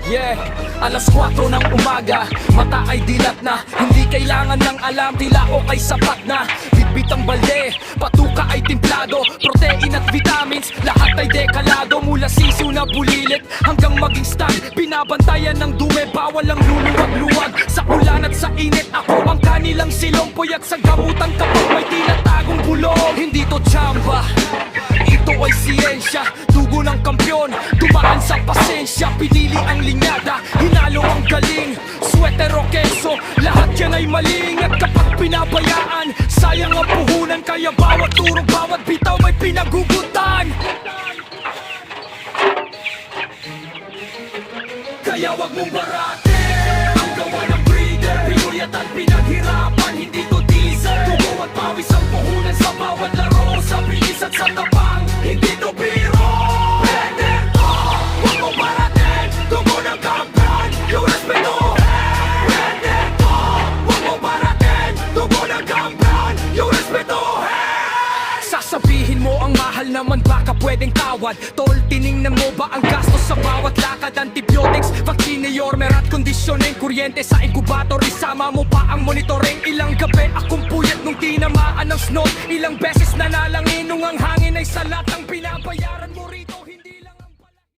Yeah, alas 4 ng umaga, mata ay dilat na. Hindi kailangan ng alam, tila o kay sapat na. Bitbit ang balde, patuka ay timplado. Protein at vitamins, lahat ay dekalado. Mula sisiw na bulilit hanggang maging stand, binabantayan ng dume, bawal ang luluwag-luwag. Sa ulan at sa init, ako ang kanilang silong. Puyat sa gamutan kapag may tinatagong bulong. Hindi to tsamba, ito ay siyensya. Dugo ng kampyon, dumaan sa pasensya. Pinili ang linyada, hinalo ang galing. Sweater o keso, lahat yan ay maling. At kapag pinabayaan, sayang ang puhunan. Kaya bawat turong, bawat bitaw may pinagugutan. Kaya wag mong barate ang gawa ng breeder. Pinuyat at pinaghirapan, hindi to teaser. Dugo at pawis ang puhunan sa bawat laro. Sa bilis at sa tapang, hindi to biro. Benedicto, wag mong baratin. Dugo ng kampiyon, yung respeto. Benedicto, wag mong baratin. Dugo ng kampiyon, yung respeto. Sasabihin mo ang mahal naman, baka pwedeng tawad. Tol, tiningnan mo ba ang gastos sa bawat lakad? Antibiotics, vaccine, yormer at conditioning. Kuryente sa incubator, isama mo pa ang monitoring. Ilang gabi akong puyat nung tinamaan ng snow. Ilang beses nanalangin nung ang hangin ay salat ang pinabayaran.